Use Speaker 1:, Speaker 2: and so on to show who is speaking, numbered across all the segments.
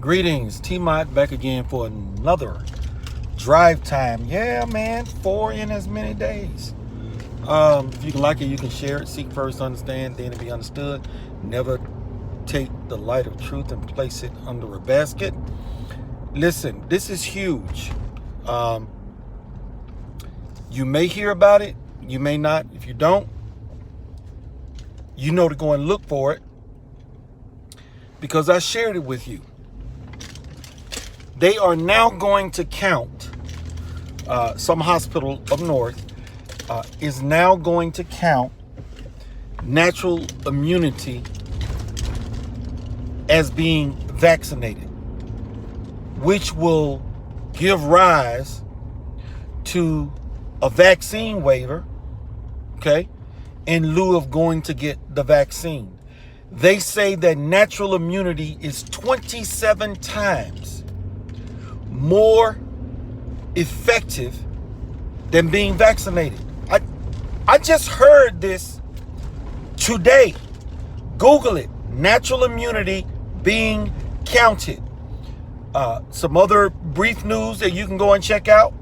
Speaker 1: Greetings, TMOT back again for another drive time. Yeah, man, 4 in as many days. If you can like it, you can share it. Seek first, understand, then to be understood. Never take the light of truth and place it under a basket. Listen, this is huge. You may hear about it, you may not. If you don't, you know to go and look for it because I shared it with you. They are now going to count, some hospital up north is now going to count natural immunity as being vaccinated, which will give rise to a vaccine waiver, okay, in lieu of going to get the vaccine. They say that natural immunity is 27 times more effective than being vaccinated. I just heard this today. Google it. Natural immunity being counted. Some other brief news that you can go and check out.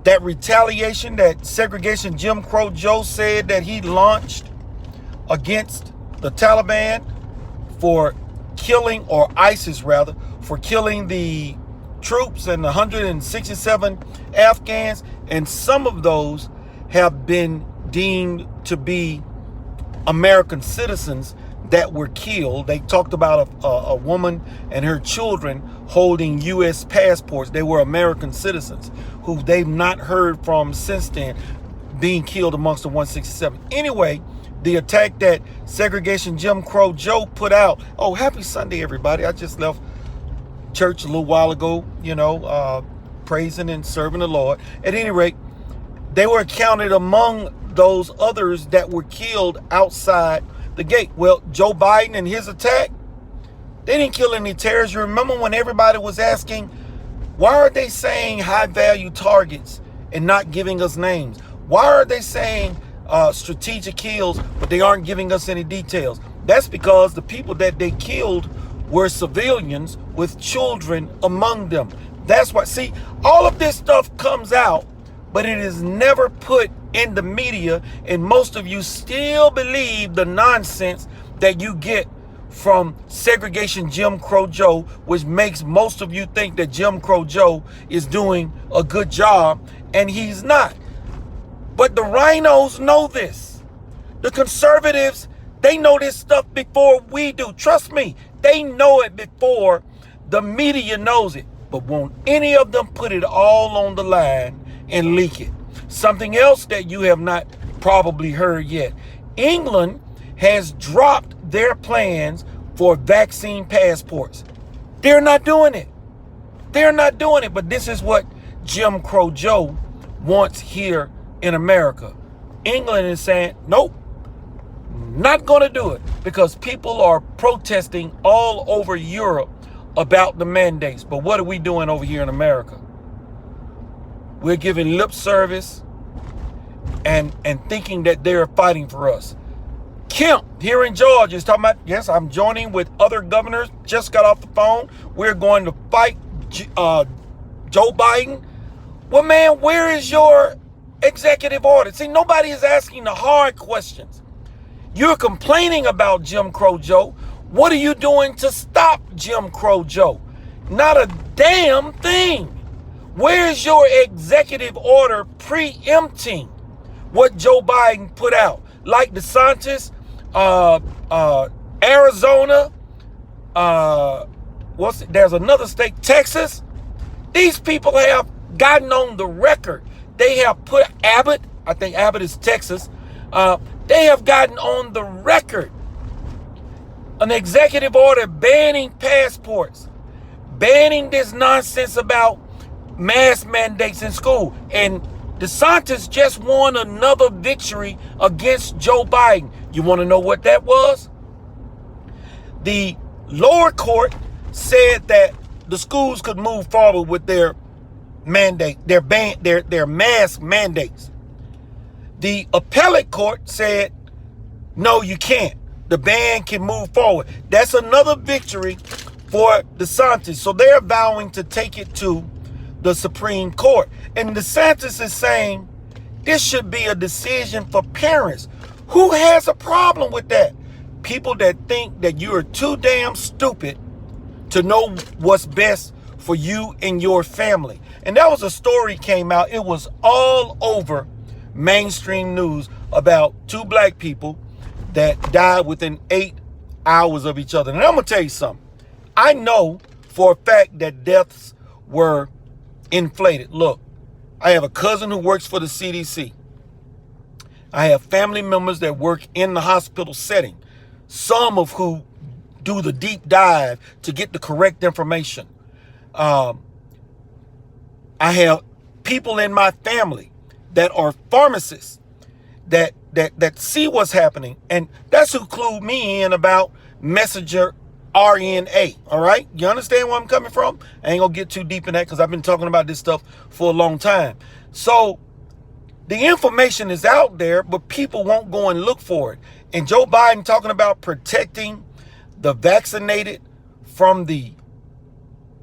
Speaker 1: That retaliation, that segregation Jim Crow Joe said that he launched against the Taliban for killing, or ISIS rather, for killing the troops and 167 Afghans, and some of those have been deemed to be American citizens that were killed. They talked about a woman and her children holding U.S. passports. They were American citizens who they've not heard from since then, being killed amongst the 167. Anyway, the attack that segregation Jim Crow Joe put out. Oh, happy Sunday, everybody. I just left church a little while ago, praising and serving the Lord. At any rate, they were counted among those others that were killed outside the gate. Well, Joe Biden and his attack, they didn't kill any terrorists. You remember when everybody was asking, why are they saying high value targets and not giving us names? Why are they saying strategic kills, but they aren't giving us any details? That's because the people that they killed were civilians with children among them. That's why, see, all of this stuff comes out, but it is never put in the media, and most of you still believe the nonsense that you get from segregation Jim Crow Joe, which makes most of you think that Jim Crow Joe is doing a good job, and he's not. But the rhinos know this. The conservatives, they know this stuff before we do. Trust me, they know it before the media knows it. But won't any of them put it all on the line and leak it? Something else that you have not probably heard yet. England has dropped their plans for vaccine passports. They're not doing it. They're not doing it. But this is what Jim Crow Joe wants here in America. England is saying, nope, not going to do it, because people are protesting all over Europe about the mandates. But what are we doing over here in America? We're giving lip service and thinking that they're fighting for us. Kemp here in Georgia is talking about, yes, I'm joining with other governors. Just got off the phone. We're going to fight Joe Biden. Well, man, where is your executive order? See, nobody is asking the hard questions. You're complaining about Jim Crow Joe. What are you doing to stop Jim Crow Joe? Not a damn thing. Where's your executive order preempting what Joe Biden put out? Like DeSantis, Arizona, there's another state, Texas. These people have gotten on the record. They have put Abbott, I think Abbott is Texas, they have gotten on the record an executive order banning passports, banning this nonsense about mask mandates in school. And DeSantis just won another victory against Joe Biden. You want to know what that was? The lower court said that the schools could move forward with their mandate, their mask mandates. The appellate court said, no, you can't. The ban can move forward. That's another victory for DeSantis. So they're vowing to take it to the Supreme Court. And DeSantis is saying this should be a decision for parents. Who has a problem with that? People that think that you are too damn stupid to know what's best for you and your family. And that was a story came out. It was all over mainstream news about two black people that died within 8 hours of each other. And I'm going to tell you something. I know for a fact that deaths were inflated. Look, I have a cousin who works for the CDC. I have family members that work in the hospital setting, some of who do the deep dive to get the correct information. I have people in my family that are pharmacists that see what's happening. And that's who clued me in about messenger RNA. All right. You understand where I'm coming from? I ain't gonna get too deep in that because I've been talking about this stuff for a long time. So the information is out there, but people won't go and look for it. And Joe Biden talking about protecting the vaccinated from the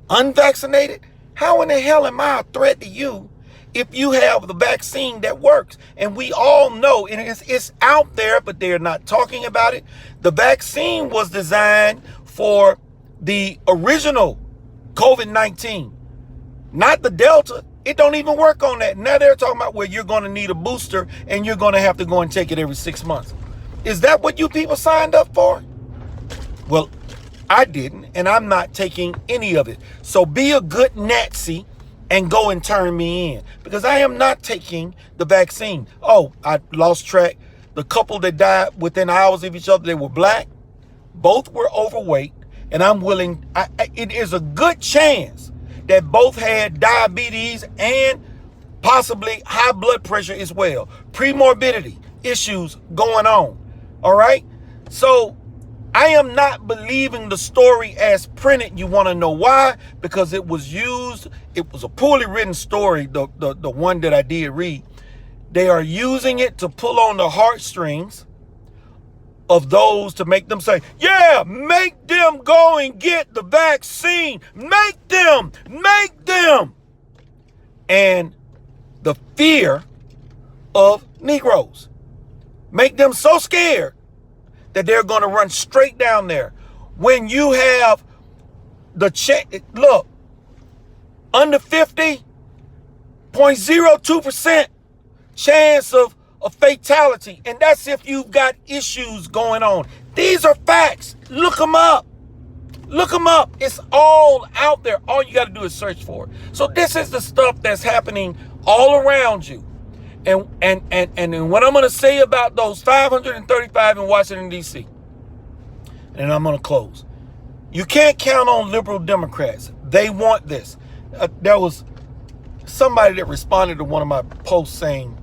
Speaker 1: unvaccinated. How in the hell am I a threat to you if you have the vaccine that works? And we all know, and it's out there, but they're not talking about it. The vaccine was designed for the original COVID-19, not the Delta. It don't even work on that. Now they're talking about where you're going to need a booster and you're going to have to go and take it every 6 months. Is that what you people signed up for? Well, I didn't, and I'm not taking any of it. So be a good Nazi and go and turn me in, because I am not taking the vaccine. Oh, I lost track. The couple that died within hours of each other, they were black. Both were overweight, and I'm willing. It is a good chance that both had diabetes and possibly high blood pressure as well. Premorbidity issues going on. All right. So I am not believing the story as printed. You want to know why? Because it was used. It was a poorly written story. The one that I did read. They are using it to pull on the heartstrings of those to make them say, yeah, make them go and get the vaccine. Make them. And the fear of Negroes. Make them so scared that they're going to run straight down there. When you have the look, under 50.02% chance of a fatality. And that's if you've got issues going on. These are facts. Look them up. Look them up. It's all out there. All you got to do is search for it. So this is the stuff that's happening all around you. And what I'm going to say about those 535 in Washington, D.C., and I'm going to close. You can't count on liberal Democrats. They want this. There was somebody that responded to one of my posts saying,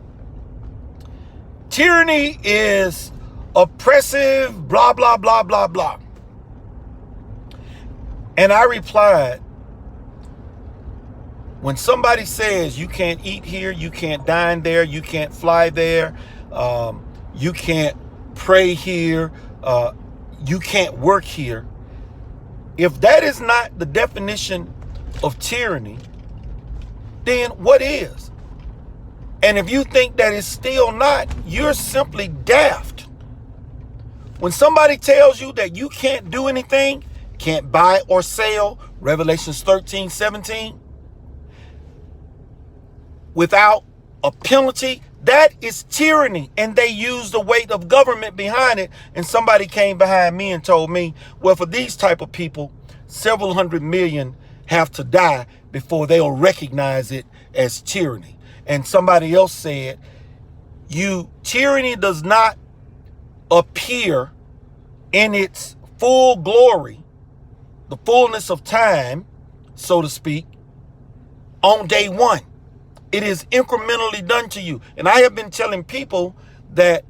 Speaker 1: tyranny is oppressive, blah, blah, blah, blah, blah. And I replied, when somebody says you can't eat here, you can't dine there, you can't fly there, you can't pray here, you can't work here, if that is not the definition of tyranny, then what is? And if you think that it's still not, you're simply daft. When somebody tells you that you can't do anything, can't buy or sell, Revelations 13:17, without a penalty, that is tyranny. And they use the weight of government behind it. And somebody came behind me and told me, well, for these type of people, several hundred million have to die before they'll recognize it as tyranny. And somebody else said, tyranny does not appear in its full glory, the fullness of time, so to speak, on day one. It is incrementally done to you. And I have been telling people that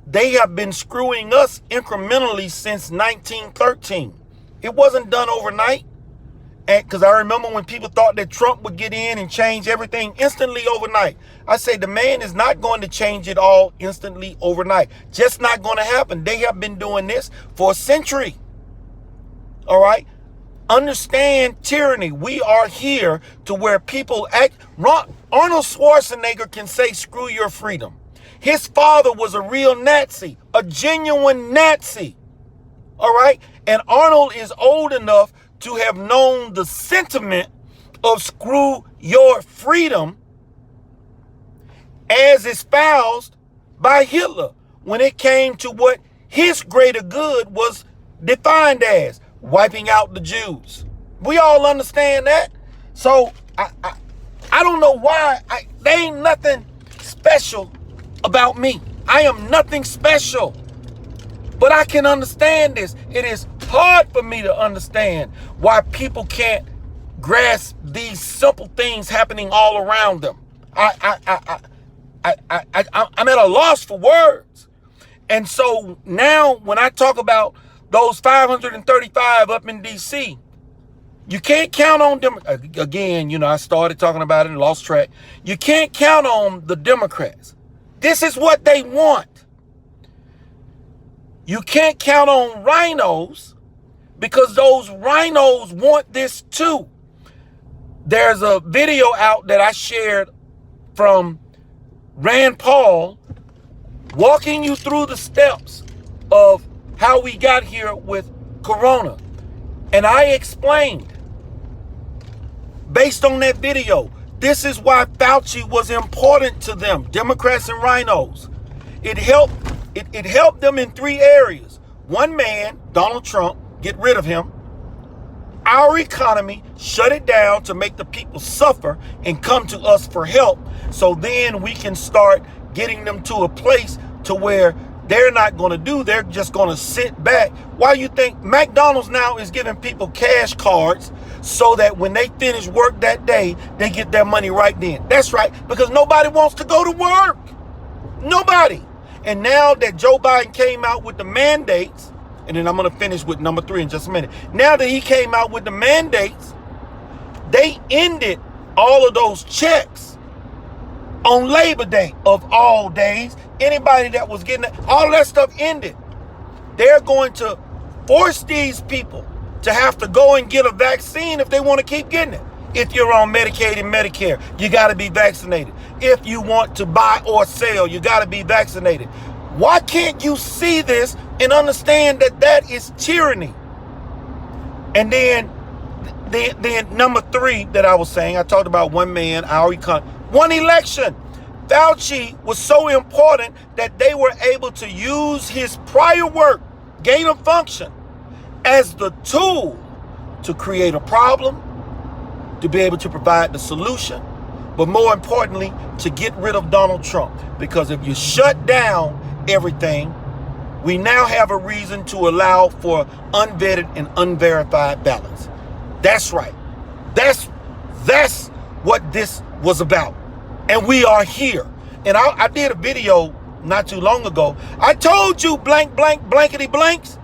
Speaker 1: they have been screwing us incrementally since 1913. It wasn't done overnight. And because I remember when people thought that Trump would get in and change everything instantly overnight. I say the man is not going to change it all instantly overnight. Just not going to happen. They have been doing this for a century. All right. Understand tyranny. We are here to where people act. Arnold Schwarzenegger can say, screw your freedom. His father was a real Nazi, a genuine Nazi. All right. And Arnold is old enough to have known the sentiment of screw your freedom as espoused by Hitler when it came to what his greater good was defined as wiping out the Jews. We all understand that. So I don't know why. There ain't nothing special about me. I am nothing special. But I can understand this. It is hard for me to understand why people can't grasp these simple things happening all around them. I'm at a loss for words. And so now when I talk about those 535 up in D.C., you can't count on them. Again, you know, I started talking about it and lost track. You can't count on the Democrats. This is what they want. You can't count on rhinos because those rhinos want this too. There's a video out that I shared from Rand Paul walking you through the steps of how we got here with Corona. And I explained, based on that video, this is why Fauci was important to them, Democrats and rhinos. It helped them in 3 areas. One man, Donald Trump, get rid of him. Our economy, shut it down to make the people suffer and come to us for help. So then we can start getting them to a place to where they're not going to do, they're just going to sit back. Why you think McDonald's now is giving people cash cards so that when they finish work that day, they get their money right then? That's right, because nobody wants to go to work. Nobody. And now that Joe Biden came out with the mandates, and then I'm going to finish with number 3 in just a minute. Now that he came out with the mandates, they ended all of those checks on Labor Day of all days. Anybody that was getting all of that stuff ended. They're going to force these people to have to go and get a vaccine if they want to keep getting it. If you're on Medicaid and Medicare, you got to be vaccinated. If you want to buy or sell, you got to be vaccinated. Why can't you see this and understand that that is tyranny? And then number 3 that I was saying, I talked about one man, our economy, one election. Fauci was so important that they were able to use his prior work, gain of function, as the tool to create a problem, to be able to provide the solution, but more importantly, to get rid of Donald Trump. Because if you shut down everything, we now have a reason to allow for unvetted and unverified ballots. That's right. That's what this was about. And we are here. And I did a video not too long ago. I told you blank, blankety blanks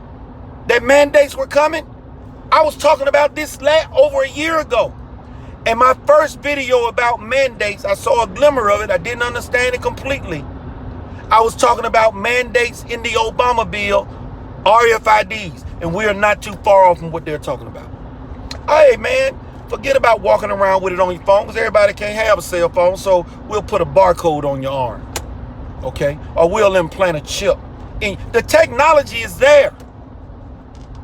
Speaker 1: that mandates were coming. I was talking about this over a year ago. And my first video about mandates, I saw a glimmer of it. I didn't understand it completely. I was talking about mandates in the Obama bill, RFIDs, and we are not too far off from what they're talking about. Hey, man, forget about walking around with it on your phone, because everybody can't have a cell phone, so we'll put a barcode on your arm, okay? Or we'll implant a chip. And the technology is there.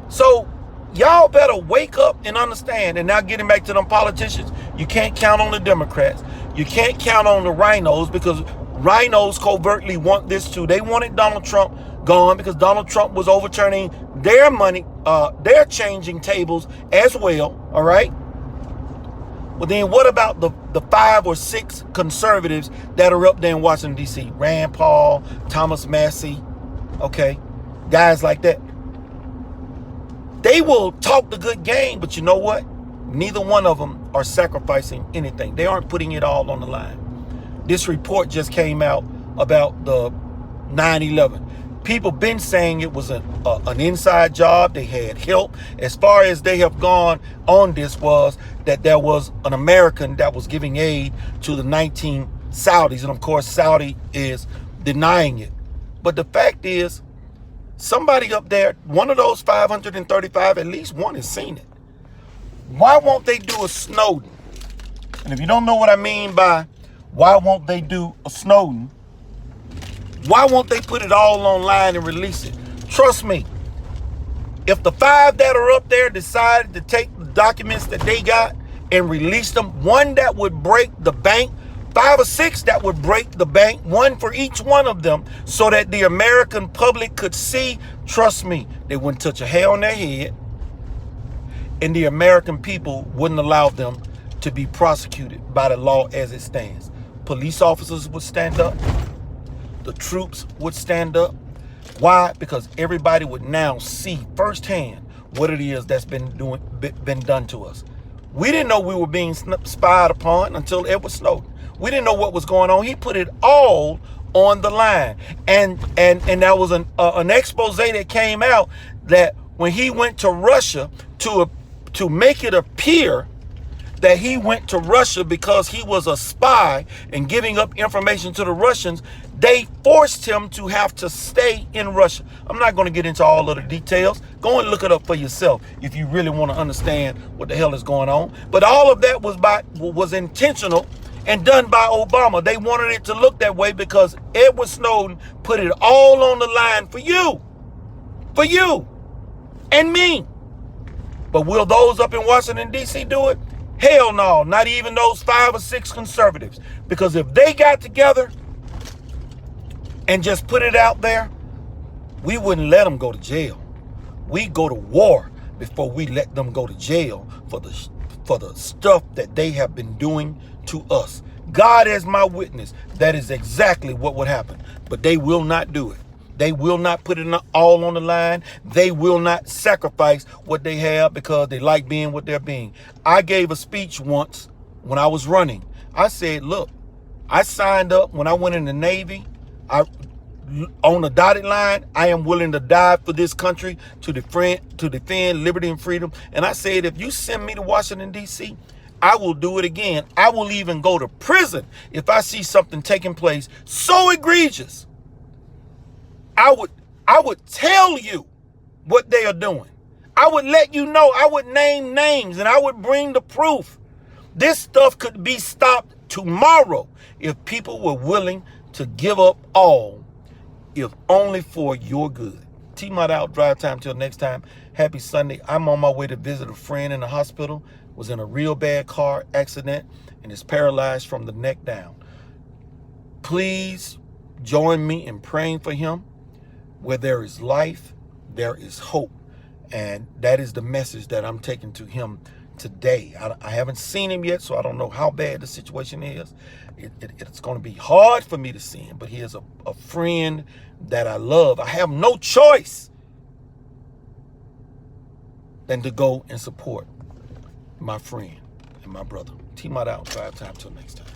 Speaker 1: So y'all better wake up and understand. And now getting back to them politicians, you can't count on the Democrats. You can't count on the rhinos, because rhinos covertly want this too. They wanted Donald Trump gone because Donald Trump was overturning their money, they're changing tables as well, all right? Well, then what about the 5 or 6 conservatives that are up there in Washington, D.C.? Rand Paul, Thomas Massey, okay? Guys like that. They will talk the good game, but you know what? Neither one of them are sacrificing anything. They aren't putting it all on the line. This report just came out about the 9/11. People been saying it was an inside job. They had help. As far as they have gone on this was that there was an American that was giving aid to the 19 Saudis. And of course, Saudi is denying it. But the fact is, somebody up there, one of those 535, at least one has seen it. Why won't they do a Snowden? And if you don't know what I mean by why won't they do a Snowden, why won't they put it all online and release it? Trust me, if the 5 that are up there decided to take the documents that they got and release them, one that would break the bank, 5 or 6 that would break the bank, one for each one of them, so that the American public could see, trust me, they wouldn't touch a hair on their head, and the American people wouldn't allow them to be prosecuted by the law as it stands. Police officers would stand up. The troops would stand up. Why? Because everybody would now see firsthand what it is that's been done to us. We didn't know we were being spied upon until Edward Snowden. We didn't know what was going on. He put it all on the line. And there was an expose that came out that when he went to Russia to make it appear that he went to Russia because he was a spy and giving up information to the Russians, they forced him to have to stay in Russia. I'm not going to get into all of the details. Go and look it up for yourself if you really want to understand what the hell is going on. But all of that was intentional and done by Obama. They wanted it to look that way because Edward Snowden put it all on the line for you and me. But will those up in Washington, D.C. do it? Hell no, not even those 5 or 6 conservatives. Because if they got together and just put it out there, we wouldn't let them go to jail. We go to war before we let them go to jail for the stuff that they have been doing to us. God is my witness. That is exactly what would happen. But they will not do it. They will not put it all on the line. They will not sacrifice what they have because they like being what they're being. I gave a speech once when I was running. I said, look, I signed up when I went in the Navy. On the dotted line, I am willing to die for this country to defend liberty and freedom. And I said, if you send me to Washington, D.C., I will do it again. I will even go to prison if I see something taking place so egregious. I would tell you what they are doing. I would let you know. I would name names and I would bring the proof. This stuff could be stopped tomorrow if people were willing to give up all, if only for your good. TMOT out, drive time till next time. Happy Sunday. I'm on my way to visit a friend in the hospital. Was in a real bad car accident and is paralyzed from the neck down. Please join me in praying for him. Where there is life, there is hope. And that is the message that I'm taking to him today. I haven't seen him yet, so I don't know how bad the situation is. It's going to be hard for me to see him, but he is a friend that I love. I have no choice than to go and support my friend and my brother. TMOT out, drive time till next time.